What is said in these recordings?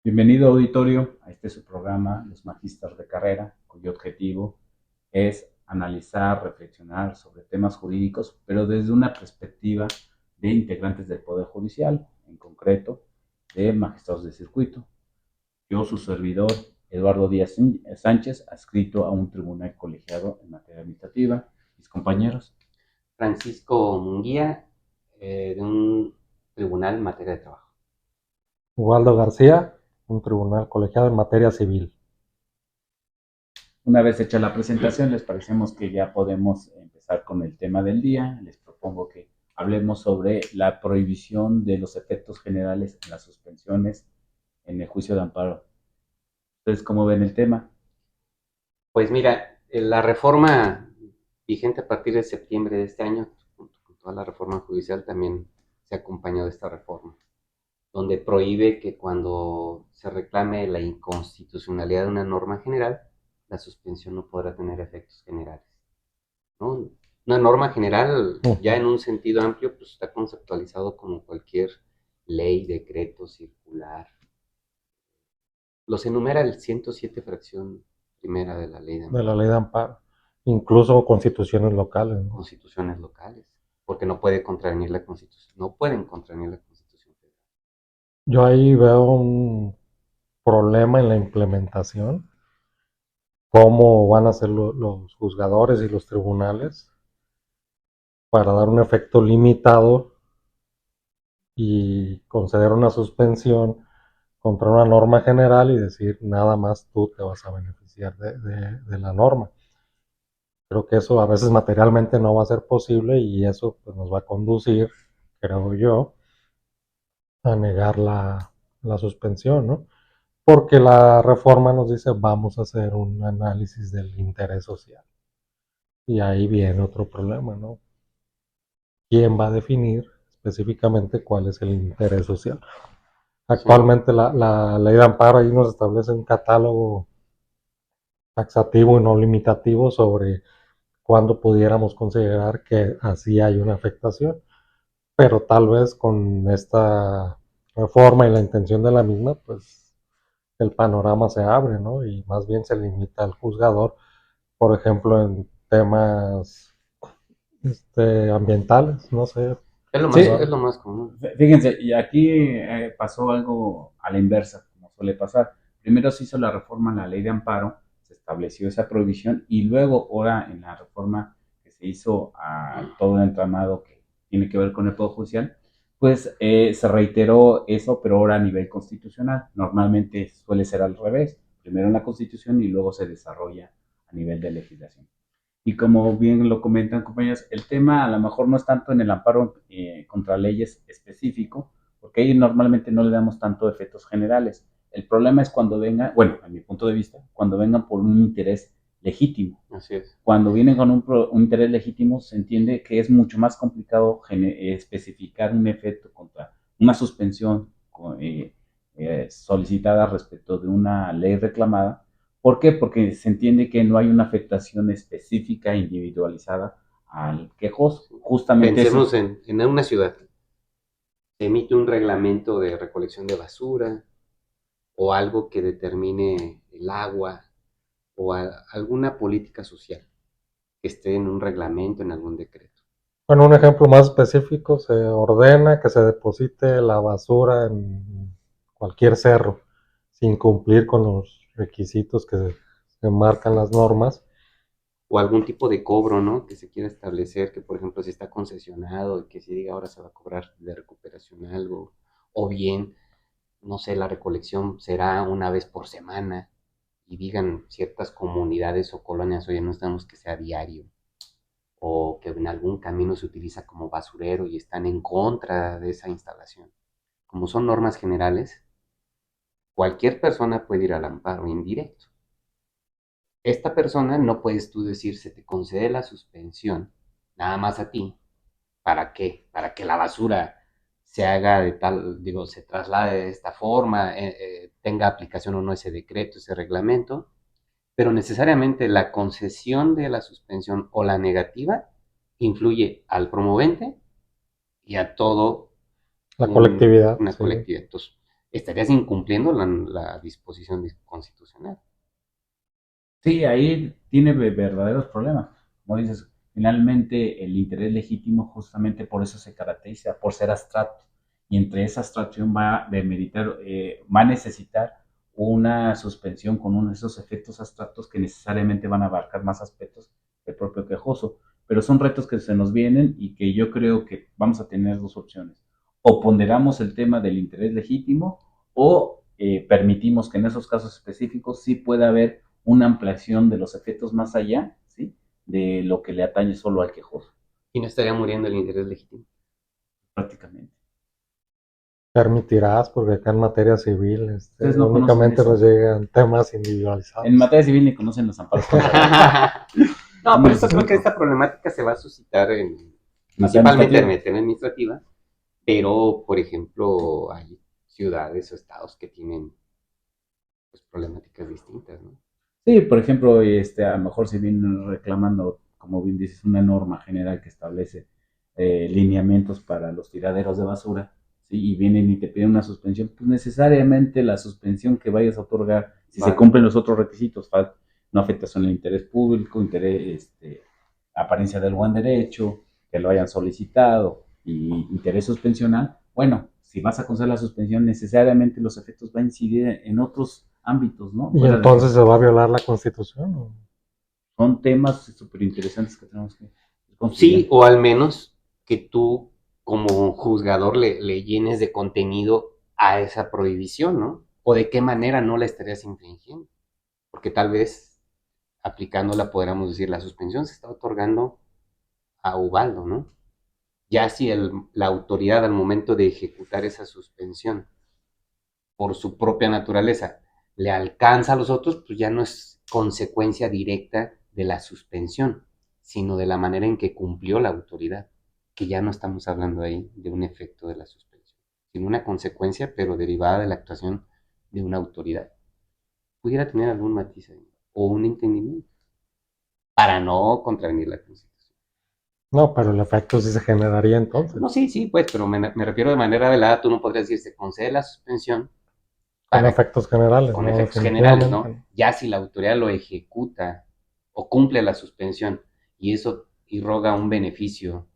Bienvenido auditorio a este su programa, Los Magísteres de Carrera, cuyo objetivo es analizar, reflexionar sobre temas jurídicos, pero desde una perspectiva de integrantes del Poder Judicial, en concreto de magistrados de circuito. Yo, su servidor, Eduardo Díaz Sánchez, adscrito a un tribunal colegiado en materia administrativa. Mis compañeros. Francisco Munguía, de un tribunal en materia de trabajo. Ubaldo García, un tribunal colegiado en materia civil. Una vez hecha la presentación, les parecemos que ya podemos empezar con el tema del día. Les propongo que hablemos sobre la prohibición de los efectos generales en las suspensiones en el juicio de amparo. ¿Ustedes cómo ven el tema? Pues mira, la reforma vigente a partir de septiembre de este año, junto con toda la reforma judicial, también se acompañó de esta reforma, donde prohíbe que cuando se reclame la inconstitucionalidad de una norma general, la suspensión no podrá tener efectos generales, ¿no? Una norma general, ya en un sentido amplio, pues está conceptualizado como cualquier ley, decreto, circular. Los enumera el 107 fracción primera de la ley de De la amparo. ley de amparo, incluso constituciones locales, ¿no? Constituciones locales, porque no puede contravenir la constitución, no pueden contravenir la constitución federal. Yo ahí veo un problema en la implementación, cómo van a ser los juzgadores y los tribunales para dar un efecto limitado y conceder una suspensión contra una norma general y decir nada más tú te vas a beneficiar de la norma. Creo que eso a veces materialmente no va a ser posible y eso pues, nos va a conducir, creo yo, a negar la suspensión, ¿no? Porque la reforma nos dice vamos a hacer un análisis del interés social. Y ahí viene otro problema, ¿no? ¿Quién va a definir específicamente cuál es el interés social? Sí. Actualmente la ley de amparo ahí nos establece un catálogo taxativo y no limitativo sobre cuándo pudiéramos considerar que así hay una afectación. Pero tal vez con esta reforma y la intención de la misma, pues el panorama se abre, ¿no? Y más bien se limita al juzgador, por ejemplo, en temas ambientales, no sé. Sí, Es lo más común. fíjense, y aquí pasó algo a la inversa, como suele pasar. Primero se hizo la reforma en la ley de amparo, se estableció esa prohibición y luego ahora en la reforma que se hizo a todo el entramado que tiene que ver con el Poder Judicial, pues se reiteró eso, pero ahora a nivel constitucional. Normalmente suele ser al revés, primero en la Constitución y luego se desarrolla a nivel de legislación. Y como bien lo comentan compañeros, el tema a lo mejor no es tanto en el amparo contra leyes específico, porque ahí normalmente no le damos tanto efectos generales. El problema es cuando vengan, bueno, a mi punto de vista, cuando vengan por un interés legítimo. Así es. Cuando vienen con un interés legítimo, se entiende que es mucho más complicado especificar un efecto contra una suspensión solicitada respecto de una ley reclamada. ¿Por qué? Porque se entiende que no hay una afectación específica, individualizada al quejoso. Sí. Justamente Pensemos eso. en una ciudad. Se emite un reglamento de recolección de basura o algo que determine el agua o alguna política social que esté en un reglamento, en algún decreto. Bueno, un ejemplo más específico, se ordena que se deposite la basura en cualquier cerro sin cumplir con los requisitos que se marcan las normas. O algún tipo de cobro, ¿no? Que se quiera establecer, que por ejemplo si está concesionado y que si diga ahora se va a cobrar de recuperación algo, o bien, no sé, la recolección será una vez por semana y digan ciertas comunidades o colonias, oye, no estamos que sea diario, o que en algún camino se utiliza como basurero y están en contra de esa instalación. Como son normas generales, cualquier persona puede ir al amparo indirecto. Esta persona no puedes tú decir se te concede la suspensión nada más a ti. ¿Para qué? Para que la basura se haga de tal, digo, se traslade de esta forma, tenga aplicación o no ese decreto, ese reglamento, pero necesariamente la concesión de la suspensión o la negativa influye al promovente y a todo La colectividad, una sí. colectividad. Entonces, estarías incumpliendo la disposición constitucional. Sí, ahí tiene verdaderos problemas. Como dices, finalmente el interés legítimo justamente por eso se caracteriza, por ser abstracto. Y entre esa abstracción va a necesitar una suspensión con uno de esos efectos abstractos que necesariamente van a abarcar más aspectos del propio quejoso. Pero son retos que se nos vienen y que yo creo que vamos a tener dos opciones. O ponderamos el tema del interés legítimo o permitimos que en esos casos específicos sí pueda haber una ampliación de los efectos más allá, ¿sí? De lo que le atañe solo al quejoso, Y no estaría muriendo el interés legítimo. prácticamente. Permitirás, porque acá en materia civil Ustedes no conocen únicamente eso. nos llegan temas En individualizados. materia civil ni conocen los amparos contrarios. No, por No eso se creo que preocupen. esta problemática se va a suscitar Materia principalmente en administrativa. materia administrativa, pero, por ejemplo, hay ciudades o estados que tienen pues, problemáticas distintas, ¿no? Sí, por ejemplo, a lo mejor si vienen reclamando, como bien dices, una norma general que establece lineamientos para los tiraderos de basura, ¿sí? Y vienen y te piden una suspensión, pues necesariamente la suspensión que vayas a otorgar, si se Vale. cumplen los otros requisitos, no afectación al interés público, apariencia del buen derecho, que lo hayan solicitado y interés suspensional, bueno, si vas a conceder la suspensión, necesariamente los efectos van a incidir en otros ámbitos, ¿no? Y Fuera del entonces se quejoso. va a violar la Constitución. ¿O? Son temas súper interesantes que tenemos que ir Sí, construyendo. o al menos que tú como juzgador le llenes de contenido a esa prohibición, ¿no? O de qué manera no la estarías infringiendo. Porque tal vez aplicándola podríamos decir la suspensión se está otorgando a Ubaldo, ¿no? Ya si la autoridad al momento de ejecutar esa suspensión por su propia naturaleza le alcanza a los otros, pues ya no es consecuencia directa de la suspensión, sino de la manera en que cumplió la autoridad, que ya no estamos hablando ahí de un efecto de la suspensión, sino una consecuencia, pero derivada de la actuación de una autoridad. Pudiera tener algún matiz ahí, o un entendimiento, para no contravenir la Constitución. No, pero el efecto sí se generaría entonces, No, sí, sí, pues, pero me refiero de manera velada, tú no podrías decir, se concede la suspensión con para efectos generales, con no, efectos generales, definitivamente. ¿no? No. Ya si la autoridad lo ejecuta o cumple la suspensión y eso irroga un beneficio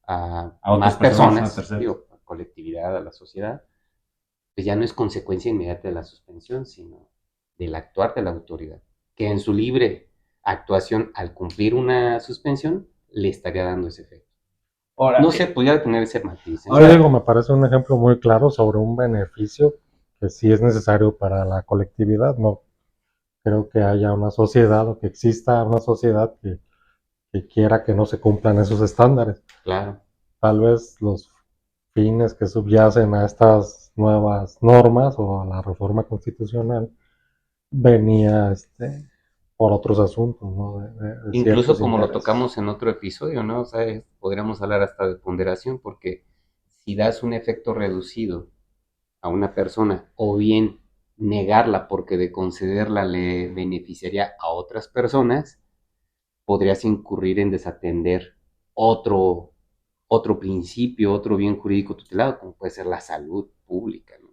a A más otras personas, a personas, terceros. digo, a la colectividad, a la sociedad, pues ya no es consecuencia inmediata de la suspensión, sino del actuar de la autoridad, que en su libre actuación al cumplir una suspensión le estaría dando ese efecto. Ahora, No sé, pudiera tener ese matiz, ¿eh? Sí, ahora, digo, me parece un ejemplo muy claro sobre un beneficio que sí es necesario para la colectividad. No creo que haya una sociedad o que exista una sociedad que quiera que no se cumplan esos estándares. Claro. Tal vez los fines que subyacen a estas nuevas normas o a la reforma constitucional venía por otros asuntos, ¿no? De Incluso ciertos como lo intereses. tocamos en otro episodio, ¿no? O sea, podríamos hablar hasta de ponderación, porque si das un efecto reducido a una persona, o bien negarla porque de concederla le beneficiaría a otras personas, podrías incurrir en desatender otro, otro principio, otro bien jurídico tutelado, como puede ser la salud pública, ¿no?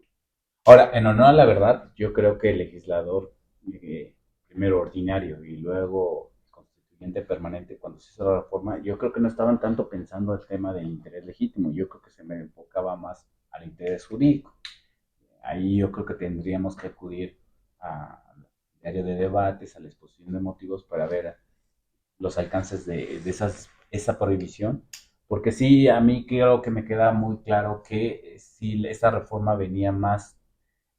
ahora, en honor a la verdad, yo creo que el legislador, eh, primero ordinario y luego constituyente permanente, cuando se hizo la reforma, yo creo que no estaban tanto pensando el tema del interés legítimo, yo creo que se me enfocaba más al interés jurídico. Ahí yo creo que tendríamos que acudir al diario de debates, a la exposición de motivos para ver los alcances de esa prohibición, porque sí, a mí creo que me queda muy claro que sí, esta reforma venía más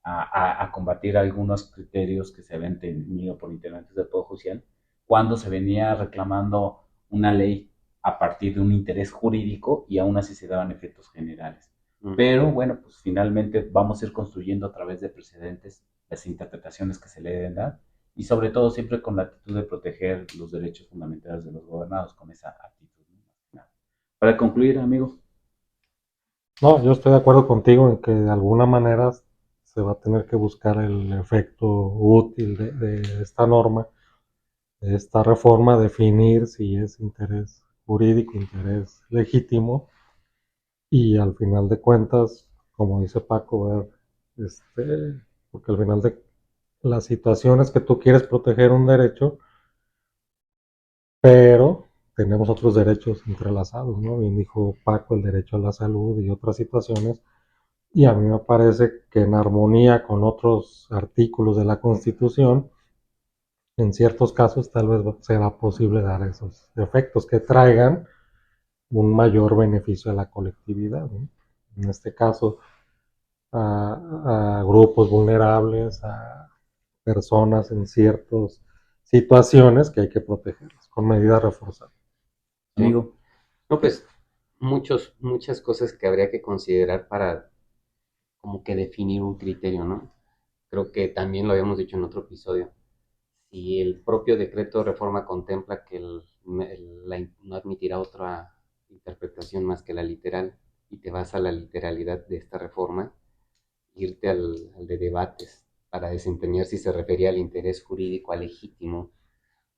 a combatir algunos criterios que se habían tenido por integrantes del Poder Judicial, cuando se venía reclamando una ley a partir de un interés jurídico y aún así se daban efectos generales. Mm. Pero bueno, pues finalmente vamos a ir construyendo a través de precedentes las interpretaciones que se le deben dar y sobre todo siempre con la actitud de proteger los derechos fundamentales de los gobernados, con esa actitud. ¿No? Para concluir, amigo. No, yo estoy de acuerdo contigo en que de alguna manera se va a tener que buscar el efecto útil de esta norma, de esta reforma, definir si es interés jurídico, interés legítimo y al final de cuentas, como dice Paco, ver porque al final de las situaciones que tú quieres proteger un derecho, pero tenemos otros derechos entrelazados, ¿no? Bien dijo Paco, el derecho a la salud y otras situaciones, y a mí me parece que en armonía con otros artículos de la Constitución, en ciertos casos tal vez será posible dar esos efectos que traigan un mayor beneficio a la colectividad, ¿no? En este caso, a grupos vulnerables, a personas en ciertas situaciones que hay que protegerlas con medidas reforzadas. ¿no? Digo, No, pues muchas cosas que habría que considerar para como que definir un criterio, ¿no? Creo que también lo habíamos dicho en otro episodio. Si el propio decreto de reforma contempla que no admitirá otra interpretación más que la literal, y te vas a la literalidad de esta reforma, irte al de debates para desempeñar si se refería al interés jurídico, al legítimo,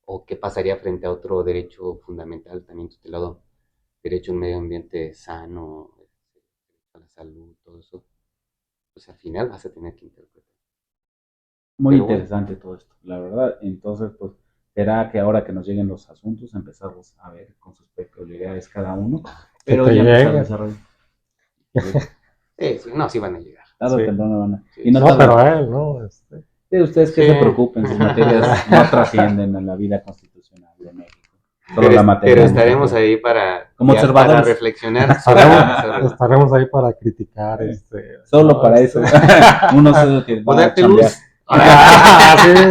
o qué pasaría frente a otro derecho fundamental también tutelado, derecho a un medio ambiente sano, a la salud, todo eso, pues al final vas a tener que interpretar. muy Pero bueno, interesante todo esto, la verdad. Entonces, pues, será que ahora que nos lleguen los asuntos empezamos a ver con sus peculiaridades cada uno, Que pero te ya empezar a llegue. desarrollar. sí, no, sí van a llegar. Tarde o Sí. temprano van a. Sí, Y no No, tarde. pero a él, ¿no? Sí, ustedes que sí. se preocupen, sus materias no trascienden en la vida constitucional de México. Solo Pero, la materia. pero estaremos ahí para, Como para observadores. reflexionar Estaremos ahí para criticar. Solo no, para eso. Uno solo que va a ponerte chambear.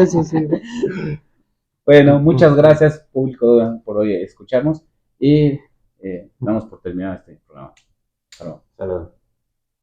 luz. Sí. Bueno, muchas gracias, público, por hoy escucharnos y damos por terminado este programa. Hasta luego. Saludos.